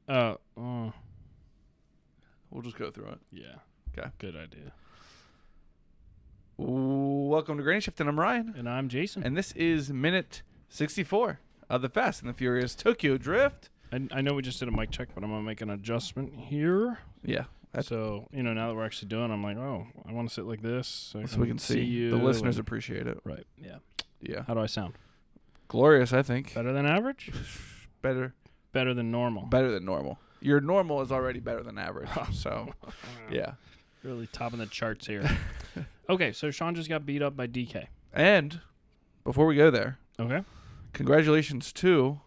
We'll just go through it. Yeah. Okay. Good idea. Welcome to Granny Shift, and I'm Ryan. And I'm Jason. And this is minute 64 of the Fast and the Furious Tokyo Drift. I know we just did a mic check, but I'm going to make an adjustment here. Yeah. So, now that we're actually doing it, I'm like, I want to sit like this. So we can see you. The listeners appreciate it. Right. Yeah. Yeah. How do I sound? Glorious, I think. Better than average? Better than normal. Better than normal. Your normal is already better than average. So, yeah. Really topping the charts here. Okay, so Sean just got beat up by DK. And before we go there, okay, congratulations to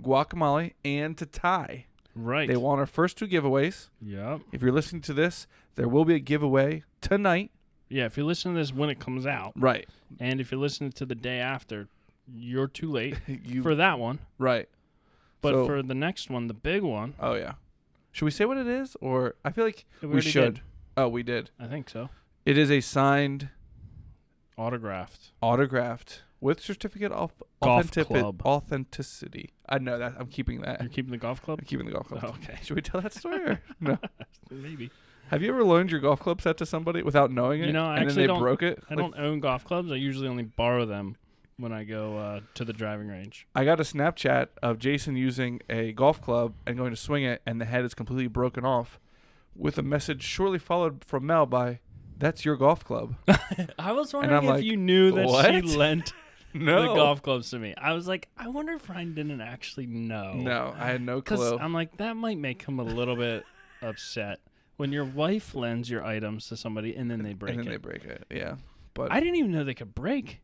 Guacamole and to Ty. Right. They won our first two giveaways. Yep. If you're listening to this, there will be a giveaway tonight. Yeah, if you listen to this when it comes out. Right. And if you're listening to the day after, you're too late for that one. Right. But for the next one, the big one. Oh, yeah. Should we say what it is? Or I feel like we should. Did. Oh, we did. I think so. It is a signed, autographed with certificate of authenticity. I know that. I'm keeping that. You're keeping the golf club? I'm keeping the golf club. Oh, okay. Should we tell that story? Or no. Maybe. Have you ever loaned your golf club set to somebody without knowing it? I and actually then they broke it? I don't own golf clubs. I usually only borrow them when I go to the driving range. I got a Snapchat of Jason using a golf club and going to swing it, and the head is completely broken off, with a message shortly followed from Mel by, "That's your golf club." I was wondering if you knew that she lent the golf clubs to me. I was like, I wonder if Ryan didn't actually know. No, I had no clue. Because I'm like, that might make him a little bit upset when your wife lends your items to somebody and then they break it. Yeah. But I didn't even know they could break.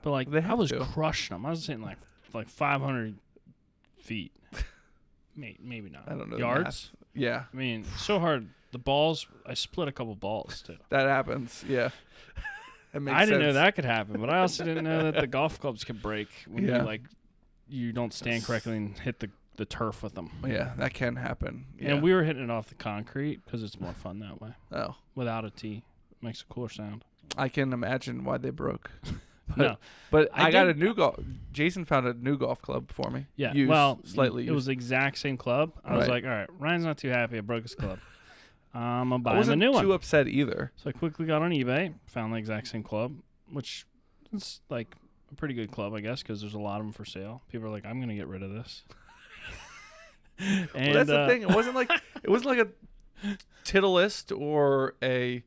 But like, I was crushing them. I was hitting like 500 feet. Maybe not. I don't know. Yards? Yeah. I mean, so hard. The balls, I split a couple balls too. That happens. Yeah. I didn't know that could happen, but I also didn't know that the golf clubs could break when you don't stand correctly and hit the turf with them. Yeah, that can happen. Yeah. And we were hitting it off the concrete because it's more fun that way. Oh. Without a tee. Makes a cooler sound. I can imagine why they broke. But I got a new golf. Jason found a new golf club for me. Yeah. Slightly used. It was the exact same club. I was like, all right, Ryan's not too happy. I broke his club. I'm going to buy him a new one. I wasn't too upset either. So I quickly got on eBay, found the exact same club, which is like a pretty good club, I guess, because there's a lot of them for sale. People are like, I'm going to get rid of this. And that's the thing. It wasn't like a Titleist or a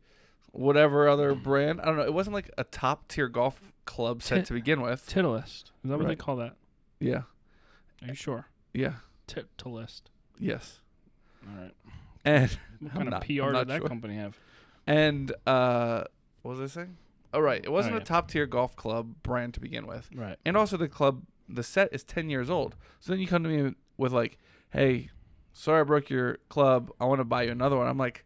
whatever other brand. I don't know. It wasn't like a top tier golf club set to begin with. Titleist. Is that what they call that? Yeah. Are you sure? Yeah. Titleist. Yes. All right. And what kind of PR did that company have? And what was I saying? Oh, right. It wasn't a top tier golf club brand to begin with. Right. And also the set is 10 years old. So then you come to me with like, hey, sorry I broke your club. I want to buy you another one. I'm like,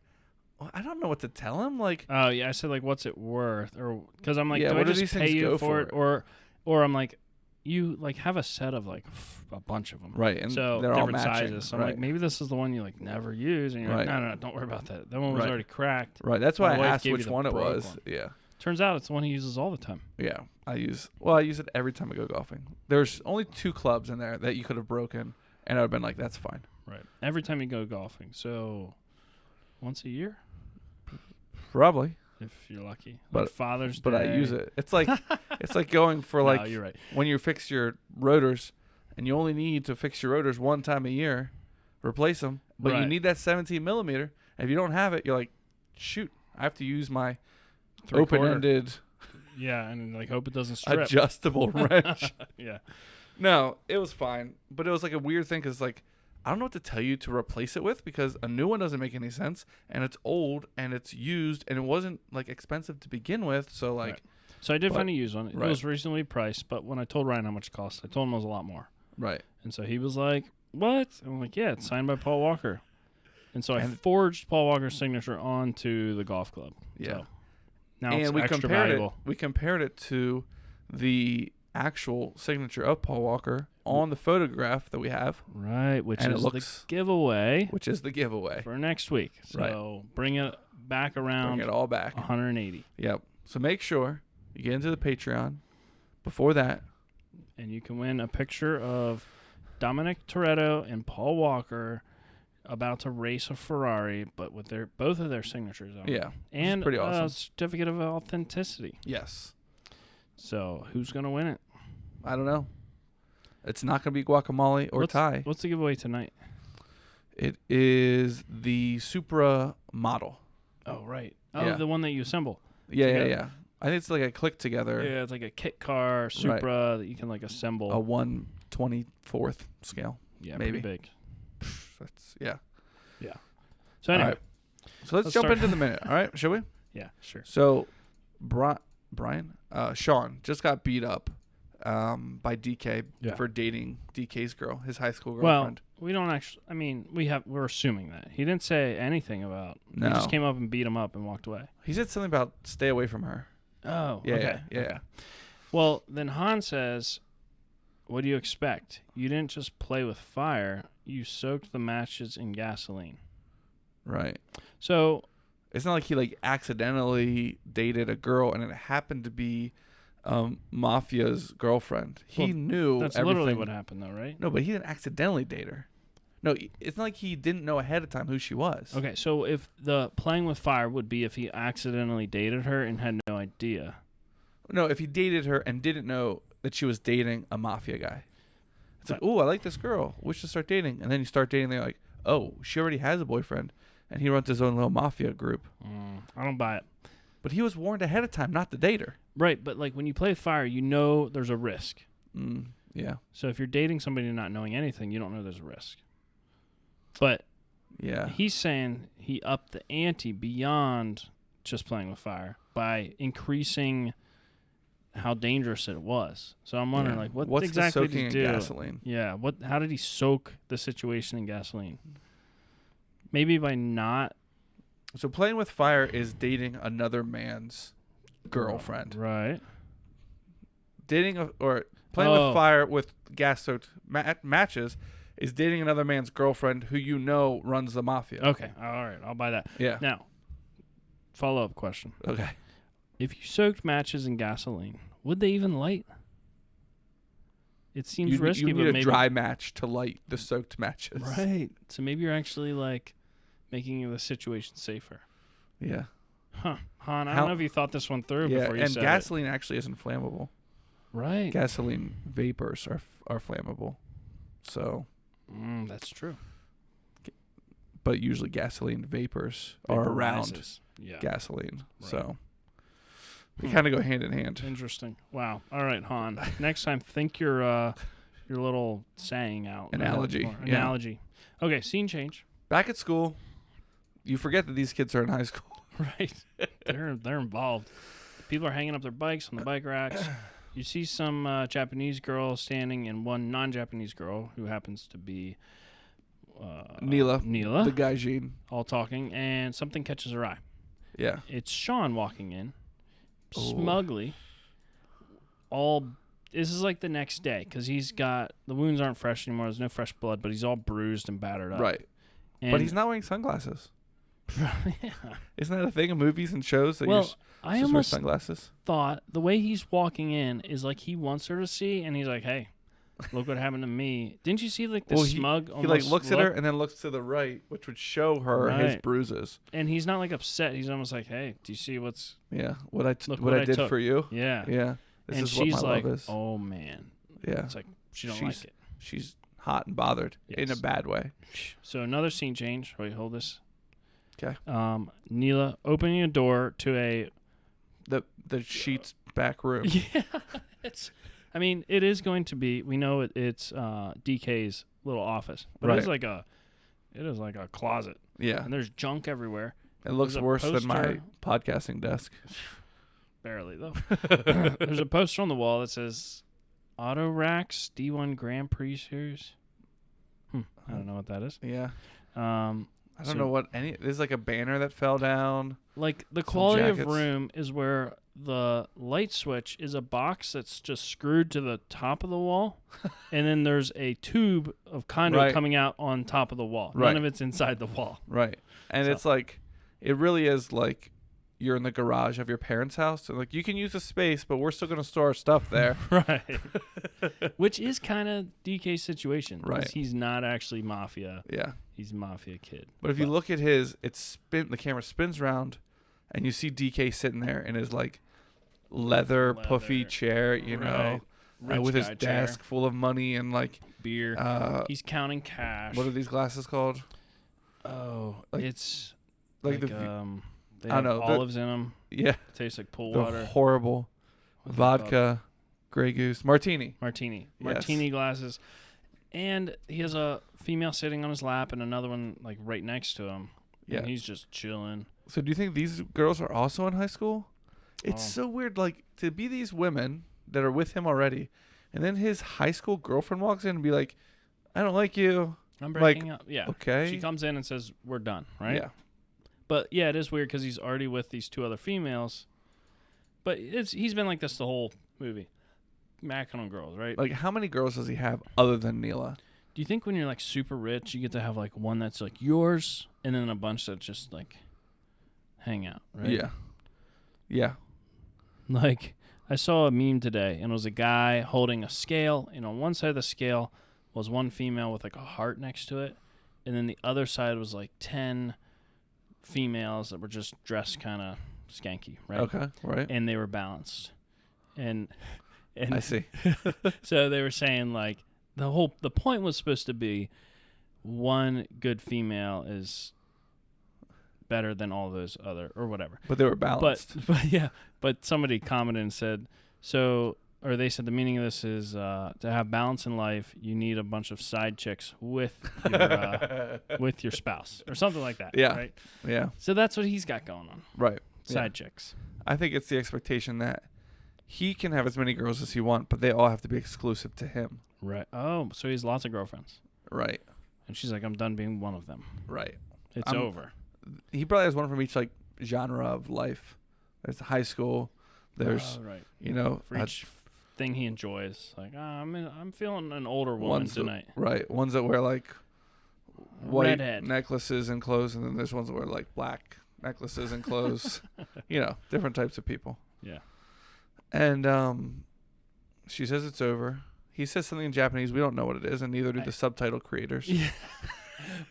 well, I don't know what to tell him. Like, oh yeah, I said like, what's it worth? Or because I'm like, do I do just pay you for it? Or I'm like, you like have a set of like a bunch of them, right? And so they're different all matching. sizes. So I'm like, maybe this is the one you like never use, and you're like, no, don't worry about that. That one was already cracked. Right. That's why I asked which one it was. Yeah. Turns out it's the one he uses all the time. Yeah, I use it every time I go golfing. There's only 2 clubs in there that you could have broken, and I would have been like, that's fine. Right. Every time you go golfing. So once a year? Probably. If you're lucky. But like Father's Day. But I use it. It's like going for like you're right. When you fix your rotors and you only need to fix your rotors one time a year, replace them, but you need that 17 millimeter. And if you don't have it, you're like, shoot, I have to use my open-ended and like hope it doesn't strip. Adjustable wrench. Yeah. No, it was fine, but it was like a weird thing because like I don't know what to tell you to replace it with because a new one doesn't make any sense and it's old and it's used and it wasn't like expensive to begin with. So like, so I did find a used one. It was reasonably priced, but when I told Ryan how much it cost, I told him it was a lot more. Right. And so he was like, "What?" I'm like, "Yeah, it's signed by Paul Walker." And so I forged Paul Walker's signature onto the golf club. Yeah. So now it's extra valuable. We compared it to the actual signature of Paul Walker on the photograph that we have. Right, which is the giveaway. Which is the giveaway. For next week. So bring it back around. Bring it all back. 180. Yep. So make sure you get into the Patreon before that. And you can win a picture of Dominic Toretto and Paul Walker about to race a Ferrari, but with both of their signatures on it. Yeah. And pretty awesome. A certificate of authenticity. Yes. So who's going to win it? I don't know. It's not going to be Guacamole or Ty. What's the giveaway tonight? It is the Supra model. Oh, right. Oh, the one that you assemble. Yeah. I think it's like a click together. Yeah, it's like a kit car Supra that you can like assemble. A 1/24th scale. Yeah, maybe. pretty big. Yeah. So anyway. Right. So let's jump into the minute. All right, shall we? Yeah, sure. So Sean just got beat up by DK for dating DK's girl, his high school girlfriend. Well, we don't actually. I mean, we're assuming that he didn't say anything about. No. He just came up and beat him up and walked away. He said something about stay away from her. Oh, yeah. Well, then Han says, "What do you expect? You didn't just play with fire. You soaked the matches in gasoline." Right. So it's not like he like accidentally dated a girl and it happened to be Mafia's girlfriend. He knew that's everything. Literally what happened, though, right? No, but he didn't accidentally date her. No, it's not like he didn't know ahead of time who she was. Okay, so if the playing with fire would be if he accidentally dated her and had no idea. No, if he dated her and didn't know that she was dating a Mafia guy. It's like, oh, I like this girl. We should start dating. And then you start dating, they're like, oh, she already has a boyfriend. And he runs his own little Mafia group. I don't buy it. But he was warned ahead of time not to date her. Right, but like when you play with fire, you know there's a risk. Yeah. So if you're dating somebody and not knowing anything, you don't know there's a risk. But yeah, he's saying he upped the ante beyond just playing with fire by increasing how dangerous it was. So I'm wondering, like, what's exactly did he do? Gasoline? Yeah, how did he soak the situation in gasoline? Maybe by not. So playing with fire is dating another man's girlfriend, right? Playing with fire with gas-soaked matches is dating another man's girlfriend who you know runs the Mafia. Okay, all right, I'll buy that. Yeah. Now, follow-up question. Okay. If you soaked matches in gasoline, would they even light? It seems risky. You need a dry match to light the soaked matches. Right. So maybe you're actually like making the situation safer. Yeah. Huh. Han, I don't know if you thought this one through before you said it. And gasoline actually isn't flammable. Right. Gasoline vapors are flammable. So. That's true. But usually gasoline vapors are around gasoline. Right. So. They kind of go hand in hand. Interesting. Wow. All right, Han. Next time, think your little saying out. Analogy. Analogy. Okay, scene change. Back at school, you forget that these kids are in high school. Right. They're involved. People are hanging up their bikes on the bike racks. You see some Japanese girl standing and one non-Japanese girl who happens to be Neela. The gaijin. All talking, and something catches her eye. Yeah. It's Sean walking in. Smugly. This is like the next day because he's got the wounds aren't fresh anymore. There's no fresh blood, but he's all bruised and battered up. Right. But he's not wearing sunglasses. Yeah. Isn't that a thing in movies and shows that I just wear sunglasses? Thought the way he's walking in is like he wants her to see, and he's like, "Hey, look what happened to me." Didn't you see like the smug? He like looks at her and then looks to the right, which would show her his bruises. And he's not like upset. He's almost like, "Hey, do you see what's what I did took for you?" Yeah, yeah. This and is she's what my like, love is. "Oh man." Yeah, it's like she don't like it. She's hot and bothered in a bad way. So another scene change. Wait, hold this. Okay. Neela opening a door to the sheets back room. Yeah, it is going to be. We know it's DK's little office, but it is like a closet. Yeah, and there's junk everywhere. It looks worse than my podcasting desk. Barely though. There's a poster on the wall that says Auto Racks D1 Grand Prix Series. I don't know what that is. Yeah. I don't know what there's like a banner that fell down. Like the quality of room is where the light switch is a box that's just screwed to the top of the wall, and then there's a tube of conduit coming out on top of the wall. None of it's inside the wall. Right. And it's like, it really is like you're in the garage of your parents' house. And like, you can use the space, but we're still going to store our stuff there. Right. Which is kind of DK's situation. Right. He's not actually mafia. Yeah. He's a mafia kid. But if you look at his, the camera spins around, and you see DK sitting there in his like leather puffy chair, you know, with his desk full of money and like beer. He's counting cash. What are these glasses called? Oh, like, it's like they have olives in them. Yeah, it tastes like pool they're water. Horrible. Vodka, Grey Goose, martini glasses, and he has a female sitting on his lap and another one like right next to him. Yeah, and he's just chilling. So do you think these girls are also in high school? It's so weird, like, to be these women that are with him already, and then his high school girlfriend walks in and be like, "I don't like you. I'm breaking up." Yeah. Okay. She comes in and says, "We're done," right? Yeah. But yeah, it is weird because he's already with these two other females. But he's been like this the whole movie, macking on girls, right? Like, how many girls does he have other than Neela? Do you think when you're like super rich, you get to have like one that's like yours, and then a bunch that just like hang out, right? Yeah. Yeah. Like, I saw a meme today, and it was a guy holding a scale, and on one side of the scale was one female with like a heart next to it, and then the other side was like 10 females that were just dressed kind of skanky, right? Okay, right. And they were balanced. And I see. So they were saying like the point was supposed to be one good female is better than all those other or whatever. But they were balanced. But somebody commented and said, they said the meaning of this is to have balance in life, you need a bunch of side chicks with your spouse or something like that. Yeah. Right? Yeah. So that's what he's got going on. Right. Side chicks. I think it's the expectation that he can have as many girls as he wants, but they all have to be exclusive to him. Right. Oh, so he has lots of girlfriends. Right. And she's like, I'm done being one of them. Right. It's over. He probably has one from each like genre of life. There's high school. There's for each thing he enjoys. Like, I'm feeling an older woman tonight. Right. Ones that wear like white redhead necklaces and clothes, and then there's ones that wear like black necklaces and clothes. Different types of people. Yeah. And she says it's over. He says something in Japanese. We don't know what it is, and neither do the subtitle creators. Yeah.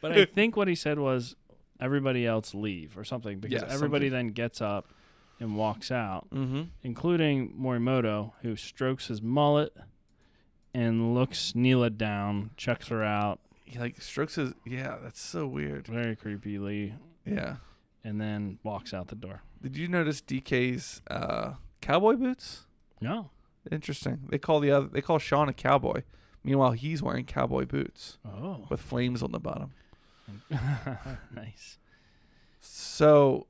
But I think what he said was everybody else leave or something, because everybody then gets up and walks out, including Morimoto, who strokes his mullet and looks Neela down, checks her out. He like strokes his... Yeah, that's so weird. Very creepily. Yeah. And then walks out the door. Did you notice DK's cowboy boots? No. Interesting. They call Sean a cowboy. Meanwhile, he's wearing cowboy boots. Oh. With flames on the bottom. Nice. So,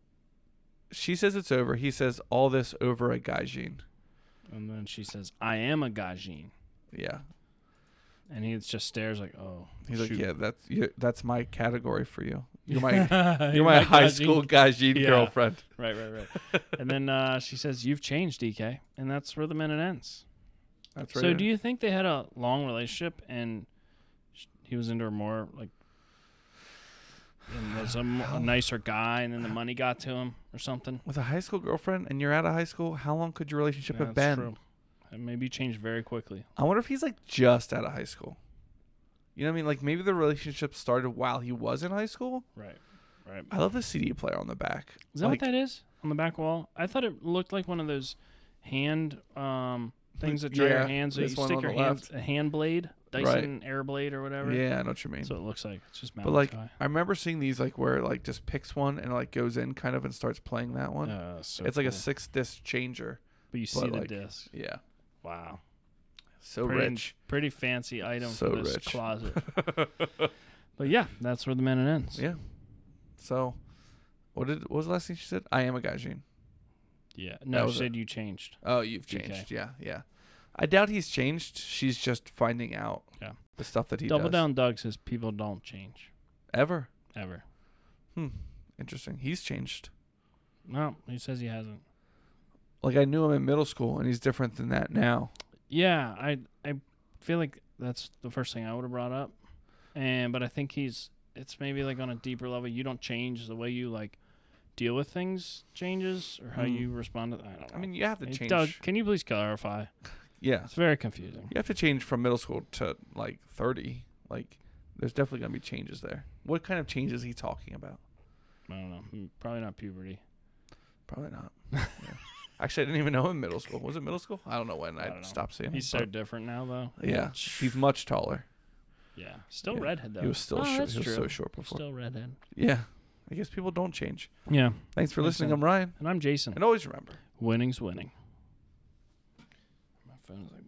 she says it's over. He says, all this over a gaijin. And then she says, I am a gaijin. Yeah. And he just stares like, oh. He's like, yeah, that's my category for you. You're my high school gaijin girlfriend. Right. And then she says, you've changed, DK. And that's where the minute ends. That's right. So do you think they had a long relationship and he was into her more, like, and was a nicer guy, and then the money got to him or something? With a high school girlfriend and you're out of high school, how long could your relationship have been? True. It maybe changed very quickly. I wonder if he's like just out of high school. You know what I mean? Like maybe the relationship started while he was in high school. Right. I love the CD player on the back. Is that what that is on the back wall? I thought it looked like one of those hand things that dry your hands. So you stick your hands, a hand blade, Dyson Air Blade or whatever. Yeah, I know what you mean. So it looks like it's just mounted. But like, I remember seeing these like where it like just picks one and it like goes in kind of and starts playing that one. So it's like a 6-disc changer. But you see the disc. Yeah. Wow. So rich. Pretty fancy item so for this rich. Closet. But yeah, that's where the minute ends. Yeah. So, what was the last thing she said? I am a gaijin. Yeah. No, she said you changed. Oh, you've changed. Okay. Yeah. I doubt he's changed. She's just finding out the stuff that he does. Double Down Doug says people don't change. Ever. Interesting. He's changed. No, he says he hasn't. Like, I knew him in middle school, and he's different than that now. Yeah, I feel like that's the first thing I would have brought up. But I think it's maybe like on a deeper level. You don't change the way you like deal with things changes or how you respond to I don't know. I mean, you have to change. Doug, can you please clarify? Yeah. It's very confusing. You have to change from middle school to like 30. Like, there's definitely going to be changes there. What kind of changes is he talking about? I don't know. Probably not puberty. Probably not. Yeah. Actually, I didn't even know him in middle school. Was it middle school? I don't know when I stopped seeing him. He's so different now, though. Yeah. He's much taller. Yeah. Still redhead, though. He was still short. He was true. so short before. Still redhead. Yeah. I guess people don't change. Yeah. Thanks for listening. I'm Ryan. And I'm Jason. And always remember, winning's winning. My phone's like